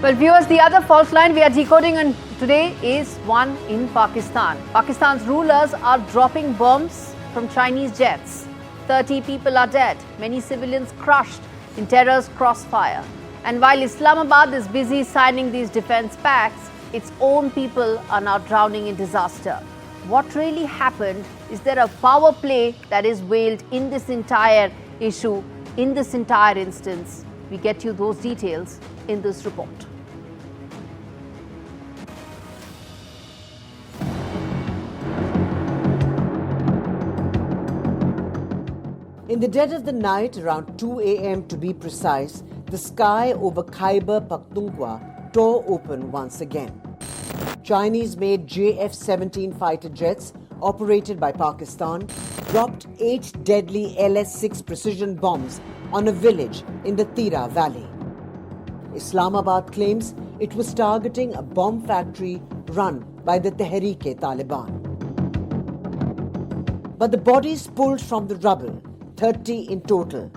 Well, viewers, the other fault line we are decoding on today is one in Pakistan. Pakistan's rulers are dropping bombs from Chinese jets. 30 people are dead, many civilians crushed in terror's crossfire. And while Islamabad is busy signing these defense pacts, its own people are now drowning in disaster. What really happened? Is there a power play that is veiled in this entire issue, in this entire instance? We get you those details in this report. In the dead of the night, around 2 a.m. to be precise, the sky over Khyber Pakhtunkhwa tore open once again. Chinese-made JF-17 fighter jets, operated by Pakistan, dropped 8 deadly LS-6 precision bombs on a village in the Tira Valley. Islamabad claims it was targeting a bomb factory run by the Tehreek-e-Taliban. But the bodies pulled from the rubble, 30 in total.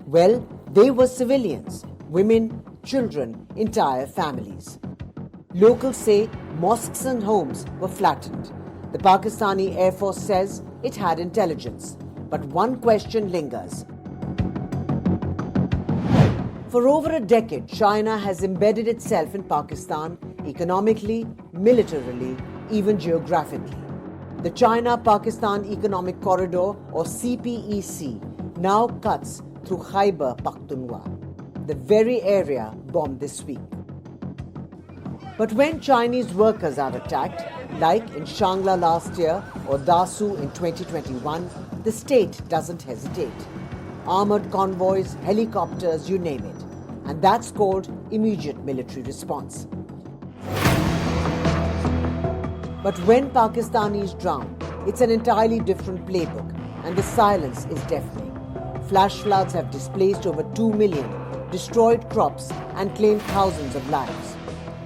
Well, they were civilians, women, children, entire families. Locals say mosques and homes were flattened. The Pakistani Air Force says it had intelligence. But one question lingers. For over a decade, China has embedded itself in Pakistan economically, militarily, even geographically. The China-Pakistan Economic Corridor, or CPEC, now cuts through Khyber Pakhtunkhwa, the very area bombed this week. But when Chinese workers are attacked, like in Shangla last year or Dasu in 2021, the state doesn't hesitate. Armored convoys, helicopters, you name it. And that's called immediate military response. But when Pakistanis drown, it's an entirely different playbook, and the silence is deafening. Flash floods have displaced over 2 million, destroyed crops, and claimed thousands of lives.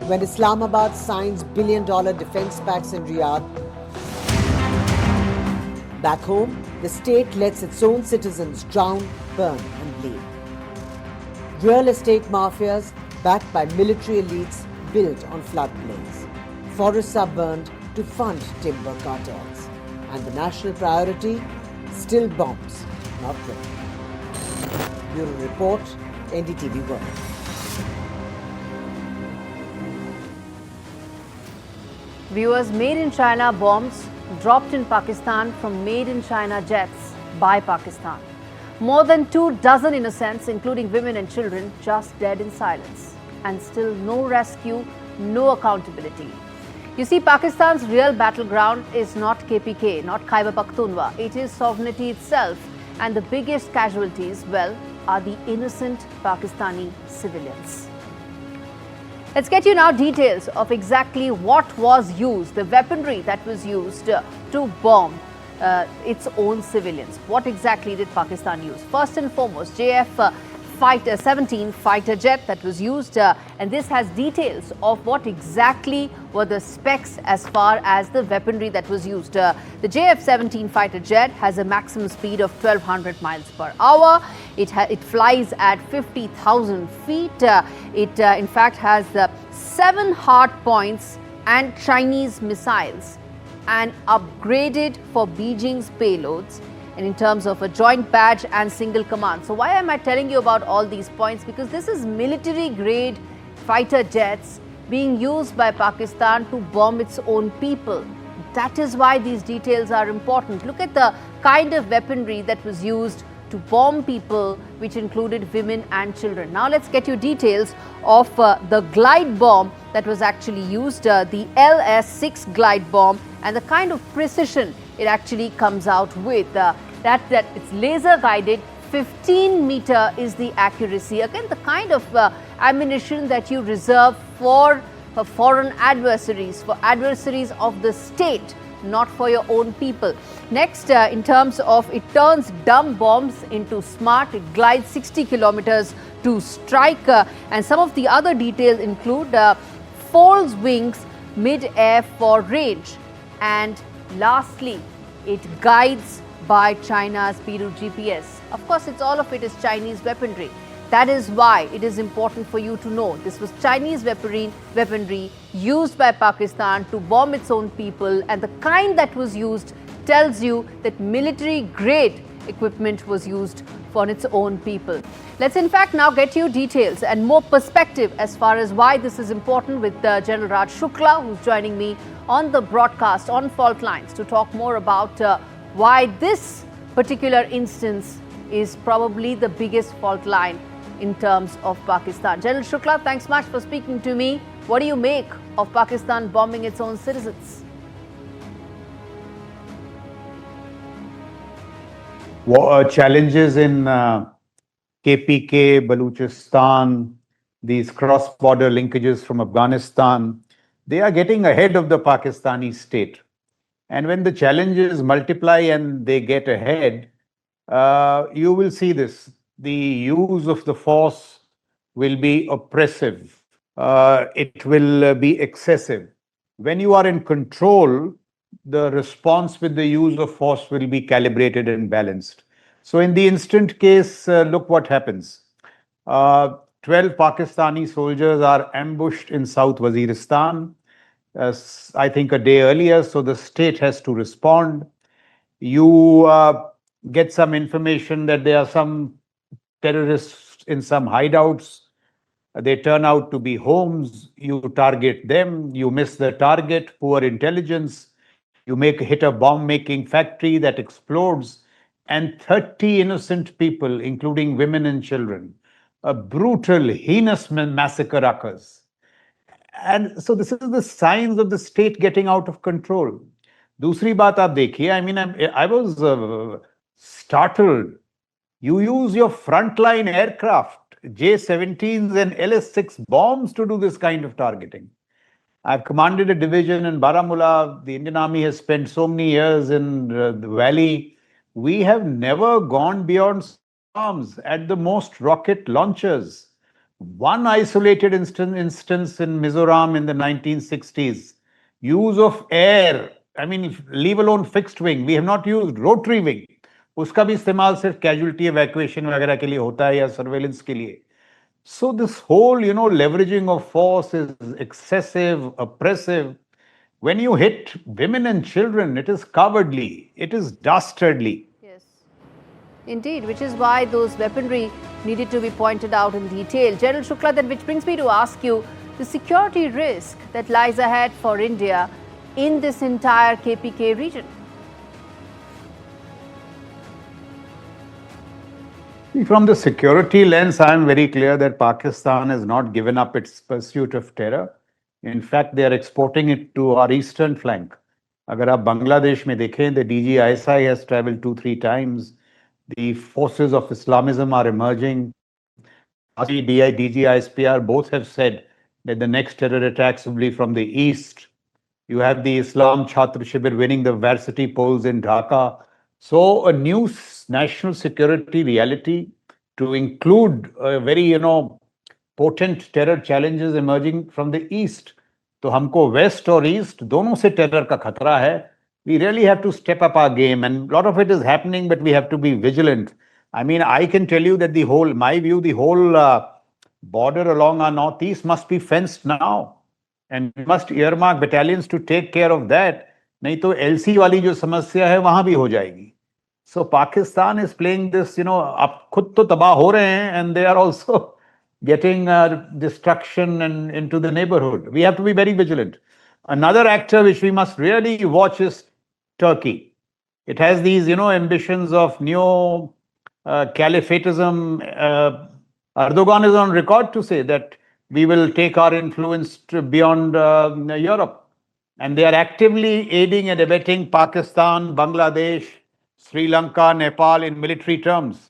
When Islamabad signs billion-dollar defense pacts in Riyadh, back home, the state lets its own citizens drown, burn, and bleed. Real estate mafias, backed by military elites, built on floodplains. Forests are burned to fund timber cartels. And the national priority? Still bombs, not rain. Bureau Report, NDTV World. Viewers, made in China bombs dropped in Pakistan from made in China jets by Pakistan. More than 24 innocents, including women and children, just dead in silence. And still no rescue, no accountability. You see, Pakistan's real battleground is not KPK, not Khyber Pakhtunkhwa. It is sovereignty itself. And the biggest casualties, well, are the innocent Pakistani civilians. Let's get you now details of exactly what was used, the weaponry that was used to bomb its own civilians. What exactly did Pakistan use? First and foremost, JF-17 fighter jet that was used, and this has details of what exactly were the specs as far as the weaponry that was used. The JF-17 fighter jet has a maximum speed of 1200 miles per hour. It flies at 50,000 feet. It in fact has 7 hard points and Chinese missiles, and upgraded for Beijing's payloads, and in terms of a joint badge and single command. So why am I telling you about all these points? Because this is military grade fighter jets being used by Pakistan to bomb its own people. That is why these details are important. Look at the kind of weaponry that was used to bomb people, which included women and children. Now let's get you details of the glide bomb that was actually used, the LS-6 glide bomb, and the kind of precision it actually comes out with. That it's laser guided, 15 meter is the accuracy. Again, the kind of ammunition that you reserve for foreign adversaries, for adversaries of the state, not for your own people. Next, in terms of, it turns dumb bombs into smart. It glides 60 kilometers to strike, and some of the other details include folds wings mid-air for range, and lastly, it guides by China's Piru GPS. Of course, all of it is Chinese weaponry. That is why it is important for you to know this was Chinese weaponry used by Pakistan to bomb its own people, and the kind that was used tells you that military grade equipment was used for its own people. Let's in fact now get you details and more perspective as far as why this is important with General Raj Shukla, who's joining me on the broadcast on Faultlines to talk more about why this particular instance is probably the biggest fault line in terms of Pakistan. General Shukla, thanks much for speaking to me. What do you make of Pakistan bombing its own citizens? Challenges in KPK, Baluchistan, these cross-border linkages from Afghanistan, they are getting ahead of the Pakistani state. And when the challenges multiply and they get ahead, you will see this. The use of the force will be oppressive. It will be excessive. When you are in control, the response with the use of force will be calibrated and balanced. So in the instant case, look what happens. 12 Pakistani soldiers are ambushed in South Waziristan, I think a day earlier, so the state has to respond. You get some information that there are some terrorists in some hideouts. They turn out to be homes. You target them. You miss the target, poor intelligence. You hit a bomb-making factory that explodes, and 30 innocent people, including women and children. A brutal, heinous massacre occurs. And so this is the signs of the state getting out of control. दूसरी बात आप देखिए, I was startled. You use your frontline aircraft, J-17s and LS-6 bombs to do this kind of targeting. I've commanded a division in Baramulla. The Indian Army has spent so many years in the valley. We have never gone beyond arms at the most rocket launchers. One isolated instance in Mizoram in the 1960s. Use of air, leave alone fixed wing. We have not used rotary wing. उसका भी इस्तेमाल सिर्फ casualty evacuation वगैरह के लिए होता है या surveillance के लिए. So this whole, leveraging of force is excessive, oppressive. When you hit women and children, it is cowardly, it is dastardly. Yes, indeed, which is why those weaponry needed to be pointed out in detail. General Shukla, then which brings me to ask you, the security risk that lies ahead for India in this entire KPK region. From the security lens, I am very clear that Pakistan has not given up its pursuit of terror. In fact, they are exporting it to our eastern flank. अगर आप बांग्लादेश में देखें, the DGISI has traveled 2-3 times. The forces of Islamism are emerging. DGISPR both have said that the next terror attacks will be from the east. You have the Islam Chhatra Shibir winning the varsity polls in Dhaka. So a new national security reality to include very, potent terror challenges emerging from the east. तो हमको west or east दोनों से terror का खतरा है. We really have to step up our game, and a lot of it is happening, but we have to be vigilant. I can tell you that the whole border along our northeast must be fenced now, and we must earmark battalions to take care of that. नहीं तो LC वाली जो समस्या है वहां भी हो जाएगी. So Pakistan is playing this, आप खुद तो तबाह हो रहे हैं, and they are also getting destruction and into the neighborhood. We have to be very vigilant. Another actor which we must really watch is Turkey. It has these, ambitions of neo-caliphatism. Erdogan is on record to say that we will take our influence beyond Europe. And they are actively aiding and abetting Pakistan, Bangladesh, Sri Lanka, Nepal in military terms.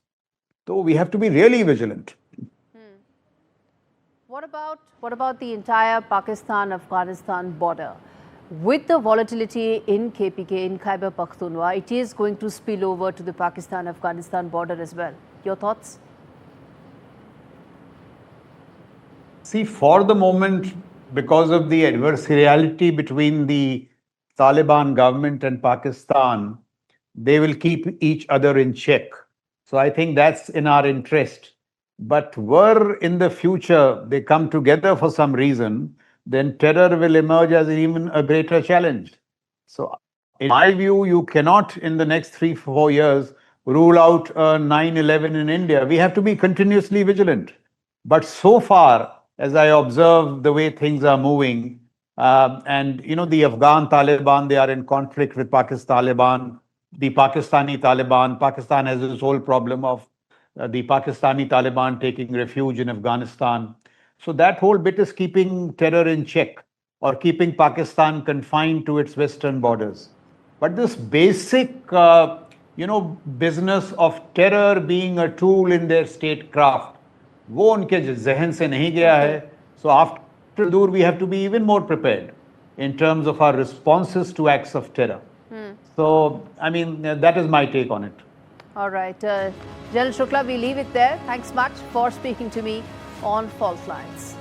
So we have to be really vigilant. What about the entire Pakistan-Afghanistan border? With the volatility in KPK, in Khyber Pakhtunkhwa, it is going to spill over to the Pakistan-Afghanistan border as well. Your thoughts? See, for the moment, because of the adversariality between the Taliban government and Pakistan, they will keep each other in check. So I think that's in our interest. But were in the future they come together for some reason, then terror will emerge as even a greater challenge. So, in my view, you cannot in the next 3 4 years rule out a 9/11 in India. We have to be continuously vigilant. But so far, as I observe the way things are moving, and the Afghan Taliban, they are in conflict with Pakistan Taliban, the Pakistani Taliban. Pakistan has this whole problem of the Pakistani Taliban taking refuge in Afghanistan. So that whole bit is keeping terror in check or keeping Pakistan confined to its western borders. But this basic, business of terror being a tool in their statecraft, वो उनके जहन से नहीं गया है. So after Dur, we have to be even more prepared in terms of our responses to acts of terror. So, I mean, that is my take on it. All right. General Shukla, we leave it there. Thanks much for speaking to me on Faultlines.